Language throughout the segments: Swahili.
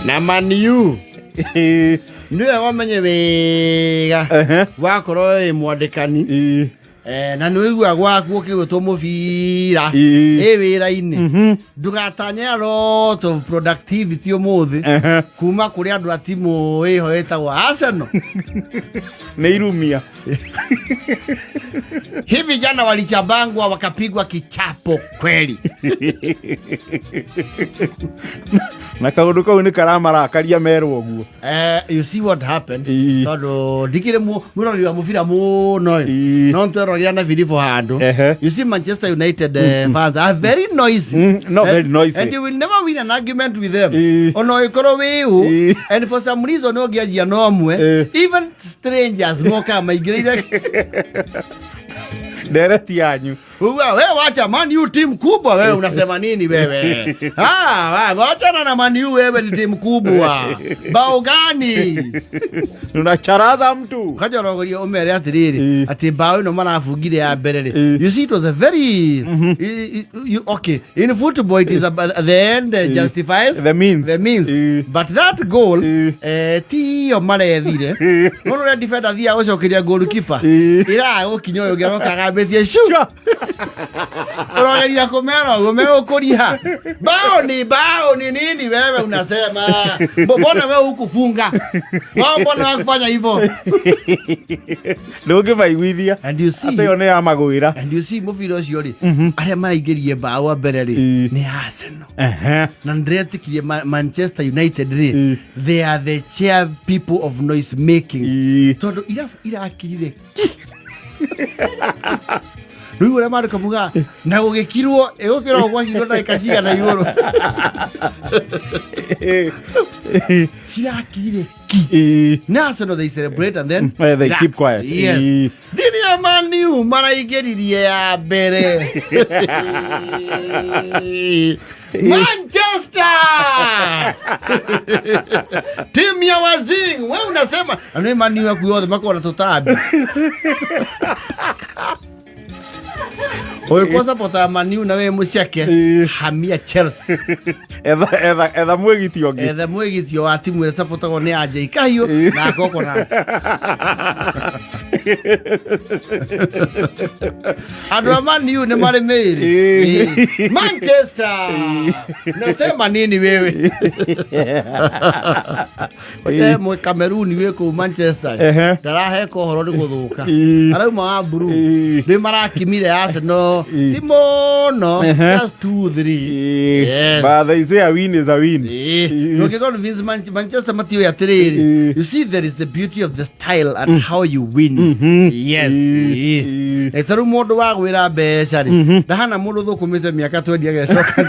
Na maniu niwe wamenye wega wakorwo mwandikani na nä igua gwaku å kä gwä two må bira wä ra-inä ndugatanye a lot of productivity å må thä kuma kå rä andå a timå ä ho ä tagwo Arsenal nä irumia hivi jana walichabangwa wakapigwa kichapo kweli na kaundu kau nä karamarakaria merwo guo you see what happened tondå ndikire må rori wa må bira må no no twerogera na vilivo handu you see Manchester United fans are very noisy very noisy and you will never win an argument with them ono ikoro wiu and for some reason no giajia no mwe even strangers moka maigirire dereti yanyu wewe wacha Man U team kubwa wewe unasema nini wewe wacha na Man U wewe ni team kubwa bao gani unacharaza mtu kaja rogoria umere atiriri ati bao no marafungire ya mbere you see it was a very okay in football it is the end justifies the means but that goal ti o marethire no no defender thia ucokeria goalkeeper ira ukinyo ugeroka gabetie shu urogeria kumero gumeo kuriha bao ni nini wewe unasema mbona wewe hukufunga wao mbona wakufanya hivyo ndoge maiguithia and you see ate one ya magwira and you see mufiro ucio ri aria maraingĩrie bao mbere ri ni Arsenal na ndretikirie Manchester United ri they are the chair people of noise making todo irakirire Rĩu ũrĩa marĩ kamuga na gũgĩkirwo ĩgũkĩrwo gwakirwo ndagĩka cigana igũrũ cirakirire ki na Arsenal they celebrate and then they keep quiet yes ndini ya Man U maraingĩririe ya mbere Manchester timu ya wazing wewe unasema anwe Man U yaku yothe makona tutabi oye kwa sapota Man U na we muceke hamia Chelsea etha mwegitio ngi etha mwegitio wa timu ĩrĩa sapotagwo nĩ Anja Ikahiũ na Coconut andũ a Man U nĩ marĩ mĩĩrĩ Manchester nasema nini wewe oye mwe Cameroon wĩ kũu Manchester ndaraheka ũhoro nĩ gũthũka arauma wa Blue nĩ marakimire Arsenal timono just 2-3 yes but they say a win is a win okay go Vince Manchester matio ya tereri you see there is the beauty of the style and how you win yes etaru mundu wa gwira mbeca ri ndahana mundu thukumite miaka 20 agecoka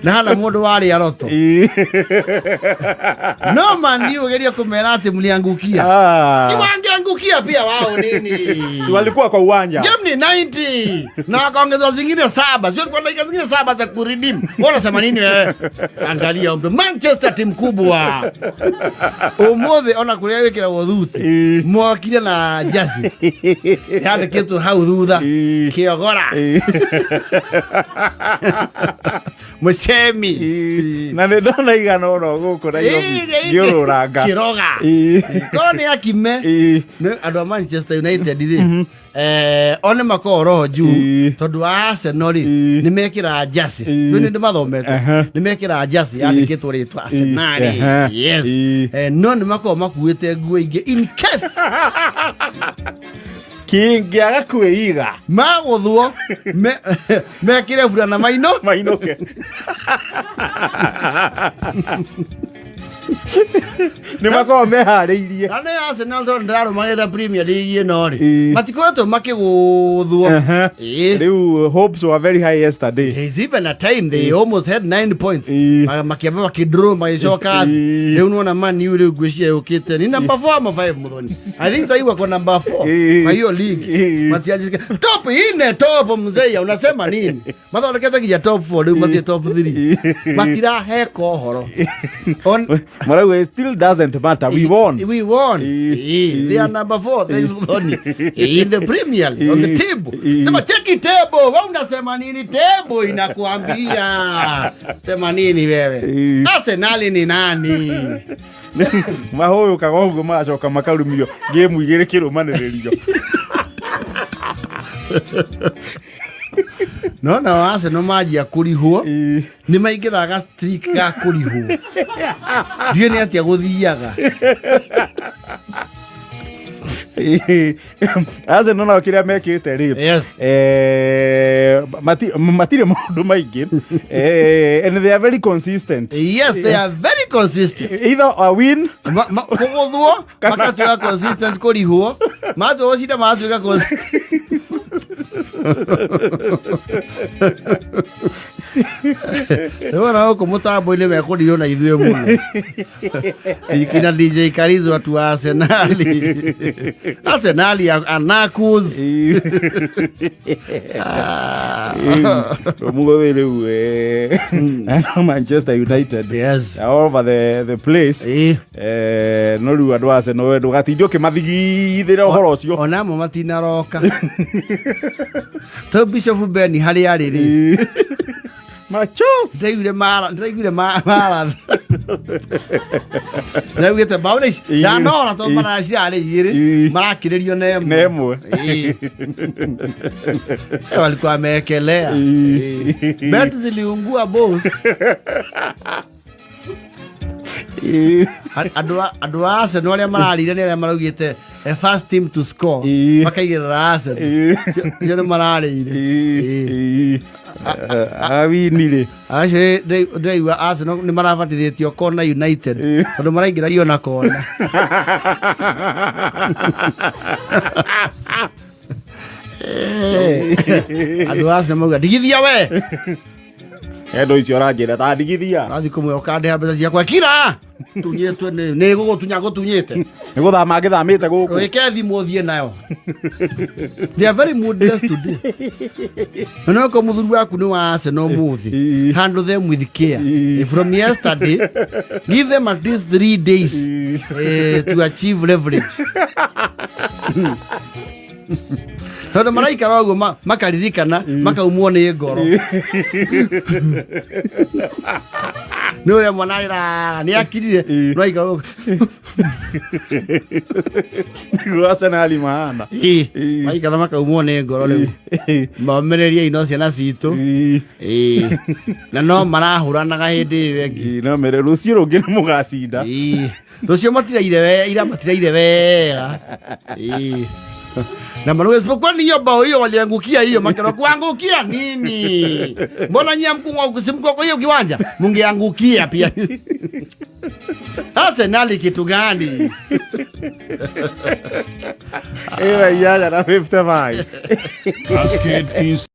na hana mundu wari aroto no Man U geria kumera ati mliangukia si wangeangukia pia wao nini walikuwa kwa uwanja game ni 90 na wakaongeza zingine 7 sio kwa dakika zingine 7 za kuredeem wala sema nini angalia mtu Manchester team kubwa umothe ona kuria wekera wothuti mwakire na jasi yani kitu hau thutha kiogora Musemi na nä ndona igana å no gå kå na ngä å rå ranga kä roga korwo nä akime andå a Manchester United rä one makorwo roho njuu tondå wa Arsenal rä nä mekä ra jasi rä nä ndä mathomete nä mekä ra jasi yandä kä two rä twa Arsenal yes no nä makorwo makuä te nguo ingä in case kĩngĩaga kwĩiga magũthwo mekĩre burana mainũke nĩ makorwo meharĩirie na nĩ Arsenal tondũ ndarũmagĩrĩra Premier League ĩno rĩ matikoretwo makĩgũthwo rĩu hopes were very high yesterday there's even a time they almost had 9 points makĩamba makĩdraw magĩcoka rĩu nĩwona Man U rĩu ngwĩciria yũkĩte ni number 4 ama 5 mũthoni I think sasa wako number 4 kwa hiyo league matiaje top ine top mzee unasema nini mathondekete nginya top 4 rĩu mathie top 3 matirahe kohoro Marauga it still doesn't matter. We won. We won. They are number 4. Thanks Muthoni. In the Premier League, on the table. Sema cheki table. Wewe unasema nini table inakuambia? Sema nini wewe? Arsenal ni nani? Mahoyo kagongo macoka makarumio game igere kirumaniririo. No wase no maji ya kurihwo ni maingiraga streak ga kurihwo ndio ni atia guthiaga ase no na kiria mekite ri matire mundu maingi and they are very consistent. Yes, they are very consistent. Either a win kuguthwo makatuga consistent kurihwo matu ocida matuga consistent. Ewana huko mutambo ile mekuriyo na ithuĩ muno. Ikina DJ Karizo watu wa Arsenal anakus. Mugobele Manchester United. Yes. All over the place. No riu andu ase no wendu gatindio kimathigithira uhoro ucio. Ona mo matina roka. To Bishop Ben hari ari ri. Machos. Ndaigire mara. Ndaigite baune. Ya nora to mara ciarĩ igĩrĩ. Marakĩrĩrio nemwe. Walikuwa mekelea. Bet ziliungua boss. Andu a Arsenal arĩa mararire nĩ arĩa maraugĩte a first team to score makaigĩrĩra Arsenal nĩ mararĩire awinire acio ndĩigua Arsenal nĩ marabatithĩtio kona United tondũ maraingĩragio na kona. Andu a Arsenal mauga ndigithia we endo icio rangira ta ndigithia athi kumwe ukande mbeca ciakwa kira tunyetwe nĩ gũgũtunya gũtunyĩte nĩ gũthama ngĩthamĩte gũkũ wĩke thimũ ũthiĩ nayo. They are very moodless today. No ko muthuri waku nĩ wa Arsenal mũthĩ handle them with care. From yesterday give them at least 3 days to achieve leverage. Tondũ maraikara ũguo makaririkana makaumwo nĩ ngoro. Nĩ ũrĩa mwana nĩ akirire no aikara Arsenal mahana maikara makaumwo nĩ ngoro rĩu maũmĩrĩrie ino ciana citũ na no marahũranaga hĩndĩ ĩyo ĩngĩ no mere rũciũ rũngĩ nĩ mũgacinda rũciũ matiraire ira matiraire wega na manuwe sipokuwa ni hiyo bao hiyo waliangukia hiyo makero kuangukia nini? Mbona nyia mkuu kwa hiyo kiwanja mungeangukia pia. Arsenal kitu gani? Ewa yala na 55.